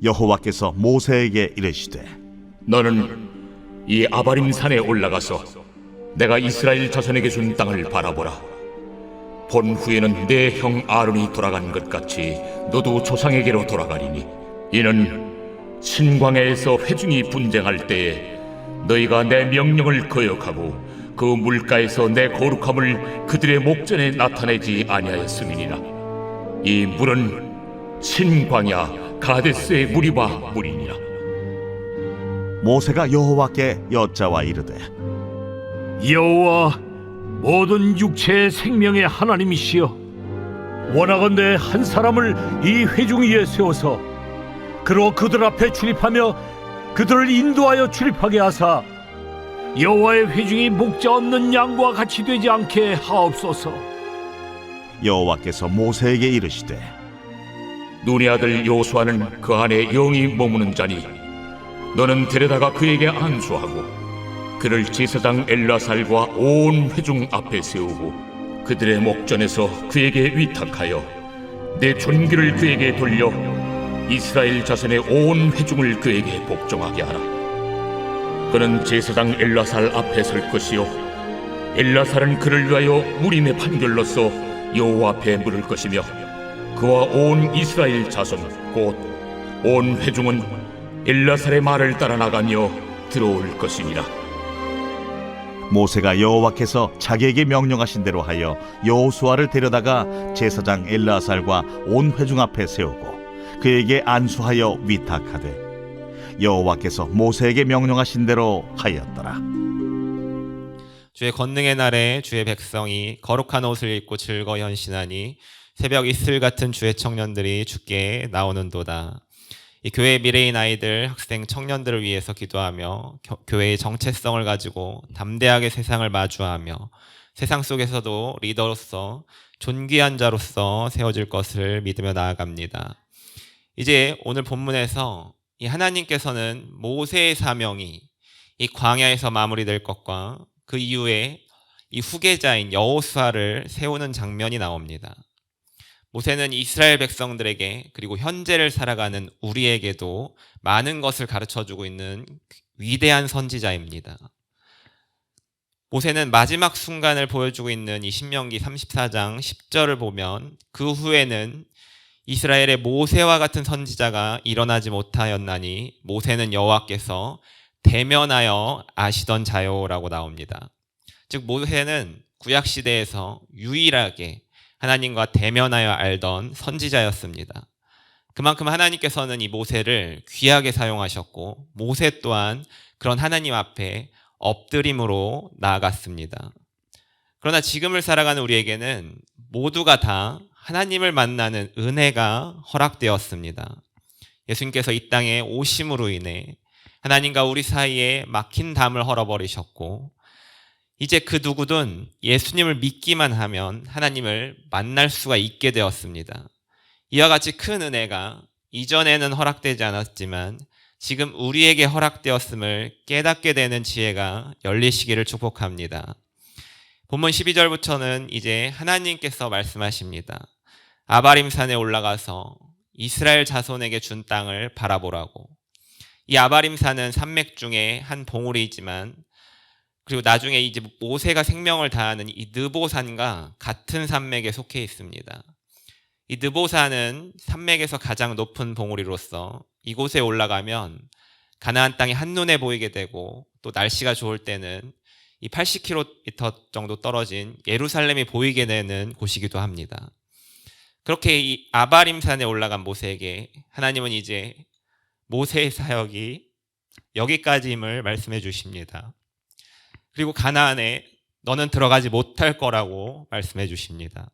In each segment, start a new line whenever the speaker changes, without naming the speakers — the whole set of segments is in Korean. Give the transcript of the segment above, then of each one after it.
여호와께서 모세에게 이르시되
너는 이 아바림 산에 올라가서 내가 이스라엘 자손에게 준 땅을 바라보라. 본 후에는 내 형 아론이 돌아간 것 같이 너도 조상에게로 돌아가리니 이는 신광야에서 회중이 분쟁할 때에 너희가 내 명령을 거역하고 그 물가에서 내 거룩함을 그들의 목전에 나타내지 아니하였음이니라. 이 물은 신광야 가데스의 무리바 물이니라.
모세가 여호와께 여짜와 이르되
여호와 모든 육체의 생명의 하나님이시여, 원하건대 한 사람을 이 회중 위에 세워서 그로 그들 앞에 출입하며 그들을 인도하여 출입하게 하사 여호와의 회중이 목자 없는 양과 같이 되지 않게 하옵소서.
여호와께서 모세에게 이르시되
눈의 아들 요수아는 그 안에 영이 머무는 자니 너는 데려다가 그에게 안수하고 그를 제사장 엘라살과 온 회중 앞에 세우고 그들의 목전에서 그에게 위탁하여 내 존귀를 그에게 돌려 이스라엘 자손의 온 회중을 그에게 복종하게 하라. 그는 제사장 엘라살 앞에 설 것이요 엘라살은 그를 위하여 무림의 판결로서 여호와 앞에 물을 것이며 그와 온 이스라엘 자손 곧 온 회중은 엘라살의 말을 따라 나가며 들어올 것이니라.
모세가 여호와께서 자기에게 명령하신 대로 하여 여호수아를 데려다가 제사장 엘르아살과 온 회중 앞에 세우고 그에게 안수하여 위탁하되 여호와께서 모세에게 명령하신 대로 하였더라.
주의 권능의 날에 주의 백성이 거룩한 옷을 입고 즐거이 헌신하니 새벽 이슬 같은 주의 청년들이 주께 나오는도다. 이 교회의 미래인 아이들, 학생, 청년들을 위해서 기도하며 교회의 정체성을 가지고 담대하게 세상을 마주하며 세상 속에서도 리더로서 존귀한 자로서 세워질 것을 믿으며 나아갑니다. 이제 오늘 본문에서 이 하나님께서는 모세의 사명이 이 광야에서 마무리될 것과 그 이후에 이 후계자인 여호수아를 세우는 장면이 나옵니다. 모세는 이스라엘 백성들에게 그리고 현재를 살아가는 우리에게도 많은 것을 가르쳐주고 있는 위대한 선지자입니다. 모세는 마지막 순간을 보여주고 있는 이 신명기 34장 10절을 보면 그 후에는 이스라엘의 모세와 같은 선지자가 일어나지 못하였나니 모세는 여호와께서 대면하여 아시던 자요라고 나옵니다. 즉 모세는 구약시대에서 유일하게 하나님과 대면하여 알던 선지자였습니다. 그만큼 하나님께서는 이 모세를 귀하게 사용하셨고 모세 또한 그런 하나님 앞에 엎드림으로 나아갔습니다. 그러나 지금을 살아가는 우리에게는 모두가 다 하나님을 만나는 은혜가 허락되었습니다. 예수님께서 이 땅에 오심으로 인해 하나님과 우리 사이에 막힌 담을 헐어버리셨고 이제 그 누구든 예수님을 믿기만 하면 하나님을 만날 수가 있게 되었습니다. 이와 같이 큰 은혜가 이전에는 허락되지 않았지만 지금 우리에게 허락되었음을 깨닫게 되는 지혜가 열리시기를 축복합니다. 본문 12절부터는 이제 하나님께서 말씀하십니다. 아바림 산에 올라가서 이스라엘 자손에게 준 땅을 바라보라고. 이 아바림 산은 산맥 중에 한 봉우리이지만 그리고 나중에 이제 모세가 생명을 다하는 이 느보산과 같은 산맥에 속해 있습니다. 이 느보산은 산맥에서 가장 높은 봉우리로서 이곳에 올라가면 가나안 땅이 한눈에 보이게 되고 또 날씨가 좋을 때는 이 80km 정도 떨어진 예루살렘이 보이게 되는 곳이기도 합니다. 그렇게 이 아바림산에 올라간 모세에게 하나님은 이제 모세의 사역이 여기까지임을 말씀해 주십니다. 그리고 가나안에 너는 들어가지 못할 거라고 말씀해 주십니다.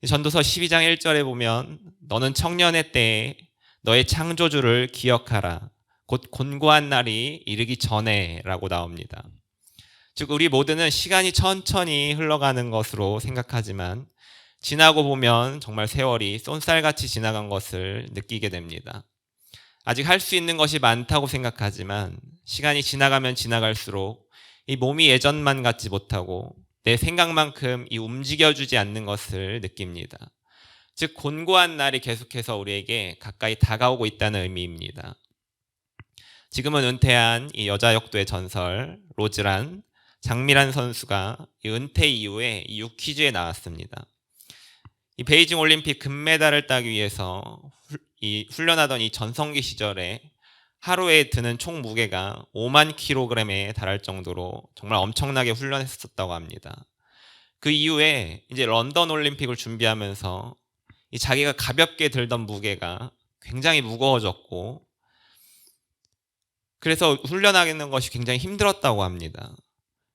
전도서 12장 1절에 보면 너는 청년의 때에 너의 창조주를 기억하라. 곧 곤고한 날이 이르기 전에 라고 나옵니다. 즉 우리 모두는 시간이 천천히 흘러가는 것으로 생각하지만 지나고 보면 정말 세월이 쏜살같이 지나간 것을 느끼게 됩니다. 아직 할 수 있는 것이 많다고 생각하지만 시간이 지나가면 지나갈수록 이 몸이 예전만 같지 못하고 내 생각만큼 이 움직여주지 않는 것을 느낍니다. 즉 곤고한 날이 계속해서 우리에게 가까이 다가오고 있다는 의미입니다. 지금은 은퇴한 이 여자 역도의 전설 로즈란 장미란 선수가 이 은퇴 이후에 이 유퀴즈에 나왔습니다. 이 베이징 올림픽 금메달을 따기 위해서 훈련하던 이 전성기 시절에 하루에 드는 총 무게가 5만 킬로그램에 달할 정도로 정말 엄청나게 훈련했었다고 합니다. 그 이후에 이제 런던 올림픽을 준비하면서 이 자기가 가볍게 들던 무게가 굉장히 무거워졌고, 그래서 훈련하는 것이 굉장히 힘들었다고 합니다.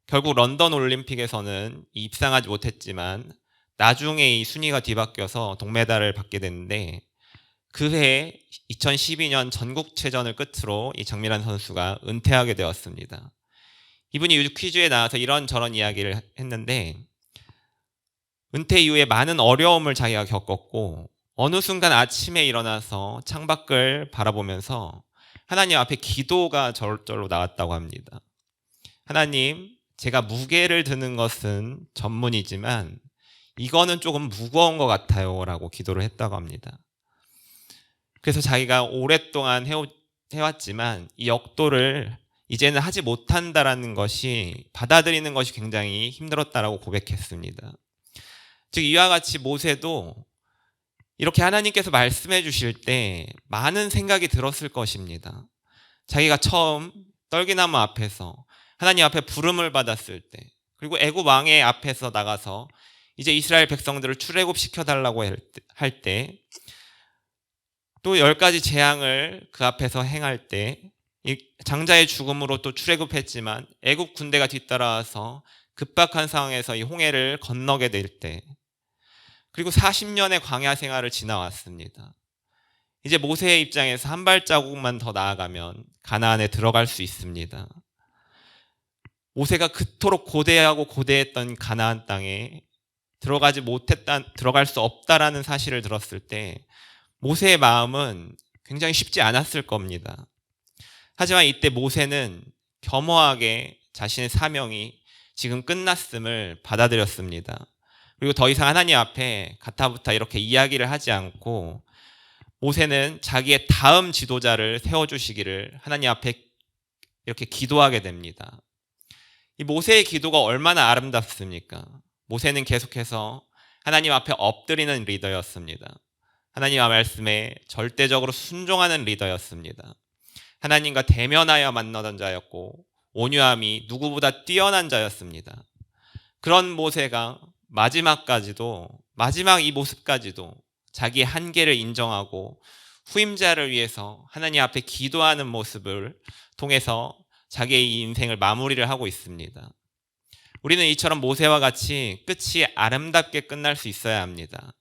결국 런던 올림픽에서는 입상하지 못했지만 나중에 이 순위가 뒤바뀌어서 동메달을 받게 됐는데, 그해 2012년 전국체전을 끝으로 이 장미란 선수가 은퇴하게 되었습니다. 이분이 유퀴즈에 나와서 이런저런 이야기를 했는데, 은퇴 이후에 많은 어려움을 자기가 겪었고 어느 순간 아침에 일어나서 창밖을 바라보면서 하나님 앞에 기도가 절절로 나왔다고 합니다. 하나님, 제가 무게를 드는 것은 전문이지만 이거는 조금 무거운 것 같아요 라고 기도를 했다고 합니다. 그래서 자기가 오랫동안 해왔지만 이 역도를 이제는 하지 못한다라는 것이, 받아들이는 것이 굉장히 힘들었다라고 고백했습니다. 즉 이와 같이 모세도 이렇게 하나님께서 말씀해 주실 때 많은 생각이 들었을 것입니다. 자기가 처음 떨기나무 앞에서 하나님 앞에 부름을 받았을 때, 그리고 애굽 왕의 앞에서 나가서 이제 이스라엘 백성들을 출애굽시켜달라고 할 때, 또 10가지 재앙을 그 앞에서 행할 때, 이 장자의 죽음으로 또 출애굽했지만 애굽 군대가 뒤따라와서 급박한 상황에서 이 홍해를 건너게 될 때, 그리고 40년의 광야 생활을 지나왔습니다. 이제 모세의 입장에서 한 발자국만 더 나아가면 가나안에 들어갈 수 있습니다. 모세가 그토록 고대하고 고대했던 가나안 땅에 들어갈 수 없다라는 사실을 들었을 때 모세의 마음은 굉장히 쉽지 않았을 겁니다. 하지만 이때 모세는 겸허하게 자신의 사명이 지금 끝났음을 받아들였습니다. 그리고 더 이상 하나님 앞에 가타부타 이렇게 이야기를 하지 않고 모세는 자기의 다음 지도자를 세워주시기를 하나님 앞에 이렇게 기도하게 됩니다. 이 모세의 기도가 얼마나 아름답습니까? 모세는 계속해서 하나님 앞에 엎드리는 리더였습니다. 하나님의 말씀에 절대적으로 순종하는 리더였습니다. 하나님과 대면하여 만나던 자였고 온유함이 누구보다 뛰어난 자였습니다. 그런 모세가 마지막 이 모습까지도 자기의 한계를 인정하고 후임자를 위해서 하나님 앞에 기도하는 모습을 통해서 자기의 이 인생을 마무리를 하고 있습니다. 우리는 이처럼 모세와 같이 끝이 아름답게 끝날 수 있어야 합니다.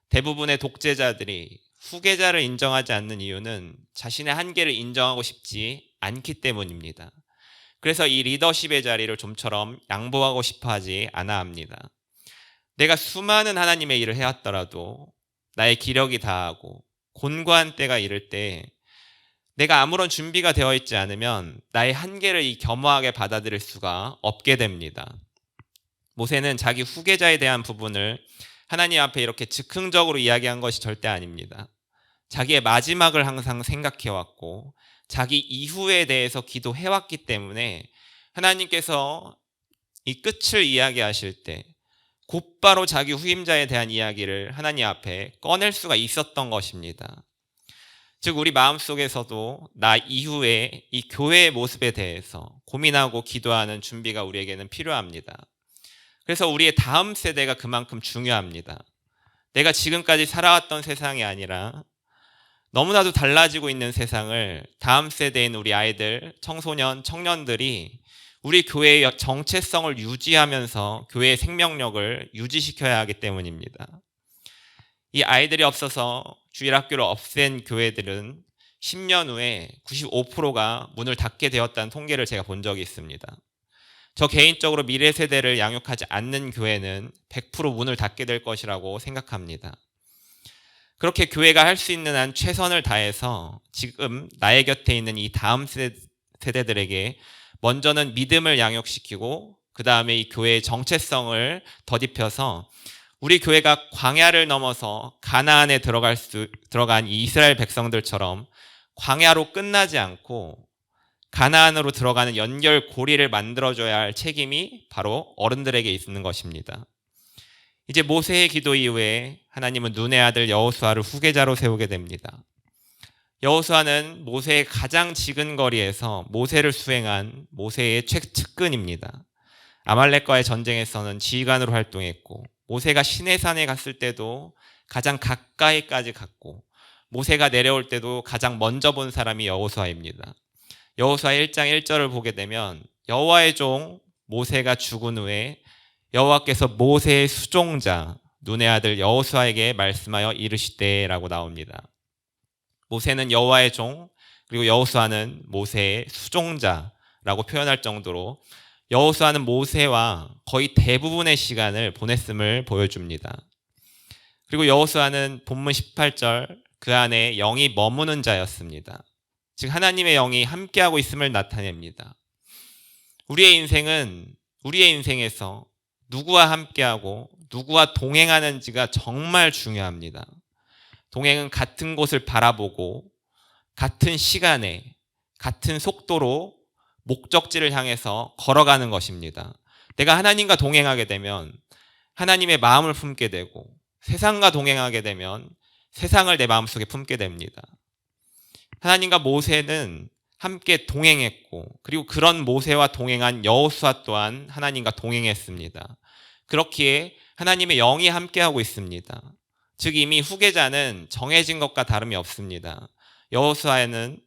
대부분의 독재자들이 후계자를 인정하지 않는 이유는 자신의 한계를 인정하고 싶지 않기 때문입니다. 그래서 이 리더십의 자리를 좀처럼 양보하고 싶어 하지 않아 합니다. 내가 수많은 하나님의 일을 해왔더라도 나의 기력이 다하고 곤고한 때가 이를 때 내가 아무런 준비가 되어 있지 않으면 나의 한계를 겸허하게 받아들일 수가 없게 됩니다. 모세는 자기 후계자에 대한 부분을 하나님 앞에 이렇게 즉흥적으로 이야기한 것이 절대 아닙니다. 자기의 마지막을 항상 생각해왔고 자기 이후에 대해서 기도해왔기 때문에 하나님께서 이 끝을 이야기하실 때 곧바로 자기 후임자에 대한 이야기를 하나님 앞에 꺼낼 수가 있었던 것입니다. 즉 우리 마음속에서도 나 이후에 이 교회의 모습에 대해서 고민하고 기도하는 준비가 우리에게는 필요합니다. 그래서 우리의 다음 세대가 그만큼 중요합니다. 내가 지금까지 살아왔던 세상이 아니라 너무나도 달라지고 있는 세상을 다음 세대인 우리 아이들, 청소년, 청년들이 우리 교회의 정체성을 유지하면서 교회의 생명력을 유지시켜야 하기 때문입니다. 이 아이들이 없어서 주일학교를 없앤 교회들은 10년 후에 95%가 문을 닫게 되었다는 통계를 제가 본 적이 있습니다. 저 개인적으로 미래 세대를 양육하지 않는 교회는 100% 문을 닫게 될 것이라고 생각합니다. 그렇게 교회가 할 수 있는 한 최선을 다해서 지금 나의 곁에 있는 이 다음 세대들에게 먼저는 믿음을 양육시키고 그 다음에 이 교회의 정체성을 덧입혀서 우리 교회가 광야를 넘어서 가나안에 들어간 이 이스라엘 백성들처럼 광야로 끝나지 않고 가나안으로 들어가는 연결고리를 만들어줘야 할 책임이 바로 어른들에게 있는 것입니다. 이제 모세의 기도 이후에 하나님은 눈의 아들 여호수아를 후계자로 세우게 됩니다. 여호수아는 모세의 가장 지근거리에서 모세를 수행한 모세의 측근입니다. 아말렉과의 전쟁에서는 지휘관으로 활동했고, 모세가 시내산에 갔을 때도 가장 가까이까지 갔고, 모세가 내려올 때도 가장 먼저 본 사람이 여호수아입니다. 여호수아 1장 1절을 보게 되면 여호와의 종 모세가 죽은 후에 여호와께서 모세의 수종자 눈의 아들 여호수아에게 말씀하여 이르시되라고 나옵니다. 모세는 여호와의 종, 그리고 여호수아는 모세의 수종자라고 표현할 정도로 여호수아는 모세와 거의 대부분의 시간을 보냈음을 보여줍니다. 그리고 여호수아는 본문 18절 그 안에 영이 머무는 자였습니다. 즉 하나님의 영이 함께하고 있음을 나타냅니다. 우리의 인생에서 누구와 함께하고 누구와 동행하는지가 정말 중요합니다. 동행은 같은 곳을 바라보고 같은 시간에 같은 속도로 목적지를 향해서 걸어가는 것입니다. 내가 하나님과 동행하게 되면 하나님의 마음을 품게 되고, 세상과 동행하게 되면 세상을 내 마음속에 품게 됩니다. 하나님과 모세는 함께 동행했고, 그리고 그런 모세와 동행한 여호수아 또한 하나님과 동행했습니다. 그렇기에 하나님의 영이 함께하고 있습니다. 즉 이미 후계자는 정해진 것과 다름이 없습니다. 여호수아는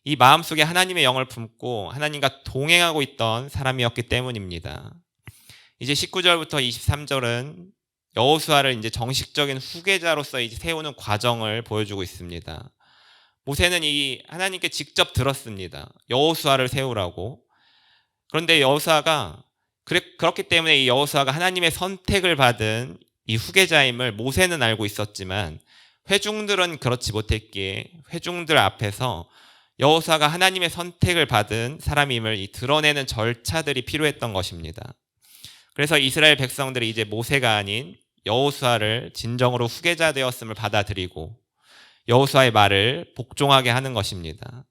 이 마음속에 하나님의 영을 품고 하나님과 동행하고 있던 사람이었기 때문입니다. 이제 19절부터 23절은 여호수아를 이제 정식적인 후계자로서 이제 세우는 과정을 보여주고 있습니다. 모세는 이 하나님께 직접 들었습니다. 여호수아를 세우라고. 그런데 여호수아가 그렇기 때문에 이 여호수아가 하나님의 선택을 받은 이 후계자임을 모세는 알고 있었지만 회중들은 그렇지 못했기에 회중들 앞에서 여호수아가 하나님의 선택을 받은 사람임을 드러내는 절차들이 필요했던 것입니다. 그래서 이스라엘 백성들이 이제 모세가 아닌 여호수아를 진정으로 후계자 되었음을 받아들이고 여호수아의 말을 복종하게 하는 것입니다.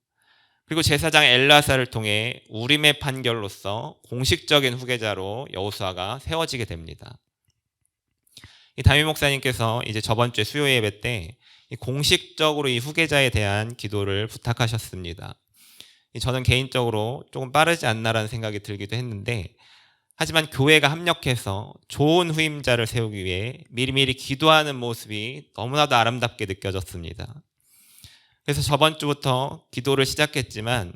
그리고 제사장 엘르아사를 통해 우림의 판결로서 공식적인 후계자로 여호수아가 세워지게 됩니다. 이 담임 목사님께서 이제 저번 주에 수요 예배 때 공식적으로 이 후계자에 대한 기도를 부탁하셨습니다. 저는 개인적으로 조금 빠르지 않나라는 생각이 들기도 했는데, 하지만 교회가 합력해서 좋은 후임자를 세우기 위해 미리미리 기도하는 모습이 너무나도 아름답게 느껴졌습니다. 그래서 저번 주부터 기도를 시작했지만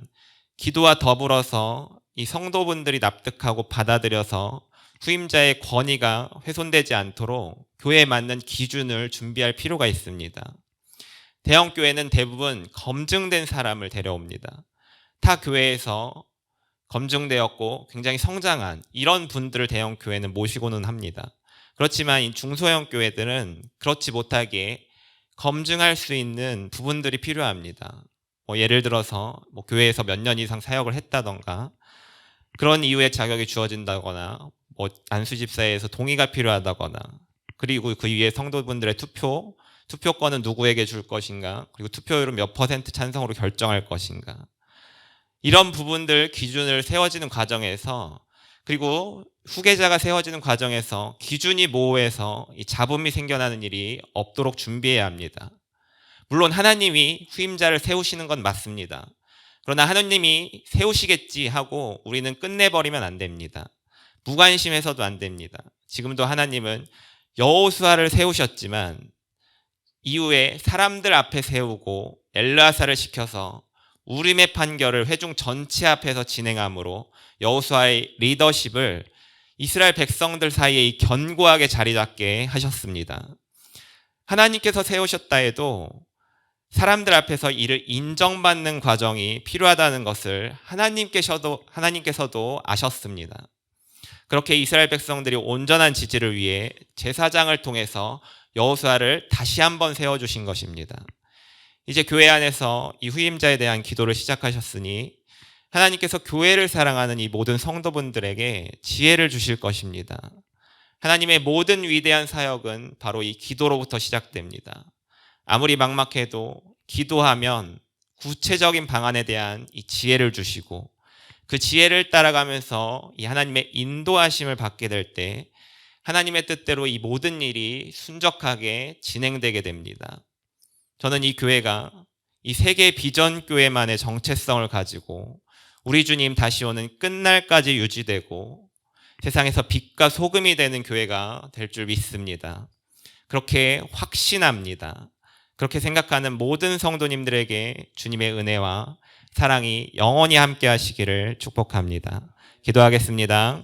기도와 더불어서 이 성도분들이 납득하고 받아들여서 후임자의 권위가 훼손되지 않도록 교회에 맞는 기준을 준비할 필요가 있습니다. 대형 교회는 대부분 검증된 사람을 데려옵니다. 타 교회에서 검증되었고 굉장히 성장한 이런 분들을 대형 교회는 모시고는 합니다. 그렇지만 이 중소형 교회들은 그렇지 못하기에 검증할 수 있는 부분들이 필요합니다. 예를 들어서 교회에서 몇 년 이상 사역을 했다던가, 그런 이유에 자격이 주어진다거나, 안수집사에서 동의가 필요하다거나, 그리고 그 위에 성도분들의 투표권은 누구에게 줄 것인가, 그리고 투표율은 몇 % 찬성으로 결정할 것인가, 이런 부분들 기준을 세워지는 과정에서, 그리고 후계자가 세워지는 과정에서 기준이 모호해서 이 잡음이 생겨나는 일이 없도록 준비해야 합니다. 물론 하나님이 후임자를 세우시는 건 맞습니다. 그러나 하나님이 세우시겠지 하고 우리는 끝내버리면 안 됩니다. 무관심해서도 안 됩니다. 지금도 하나님은 여호수아를 세우셨지만 이후에 사람들 앞에 세우고 엘르아사를 시켜서 우림의 판결을 회중 전체 앞에서 진행함으로 여호수아의 리더십을 이스라엘 백성들 사이에 견고하게 자리 잡게 하셨습니다. 하나님께서 세우셨다 해도 사람들 앞에서 이를 인정받는 과정이 필요하다는 것을 하나님께서도 아셨습니다. 그렇게 이스라엘 백성들이 온전한 지지를 위해 제사장을 통해서 여호수아를 다시 한번 세워주신 것입니다. 이제 교회 안에서 이 후임자에 대한 기도를 시작하셨으니 하나님께서 교회를 사랑하는 이 모든 성도분들에게 지혜를 주실 것입니다. 하나님의 모든 위대한 사역은 바로 이 기도로부터 시작됩니다. 아무리 막막해도 기도하면 구체적인 방안에 대한 이 지혜를 주시고 그 지혜를 따라가면서 이 하나님의 인도하심을 받게 될 때 하나님의 뜻대로 이 모든 일이 순적하게 진행되게 됩니다. 저는 이 교회가 이 세계 비전 교회만의 정체성을 가지고 우리 주님 다시 오는 끝날까지 유지되고 세상에서 빛과 소금이 되는 교회가 될 줄 믿습니다. 그렇게 확신합니다. 그렇게 생각하는 모든 성도님들에게 주님의 은혜와 사랑이 영원히 함께 하시기를 축복합니다. 기도하겠습니다.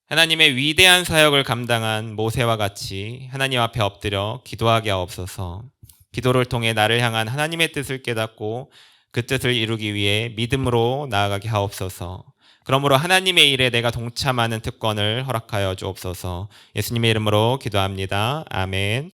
하나님의 위대한 사역을 감당한 모세와 같이 하나님 앞에 엎드려 기도하게 하옵소서. 기도를 통해 나를 향한 하나님의 뜻을 깨닫고 그 뜻을 이루기 위해 믿음으로 나아가게 하옵소서. 그러므로 하나님의 일에 내가 동참하는 특권을 허락하여 주옵소서. 예수님의 이름으로 기도합니다. 아멘.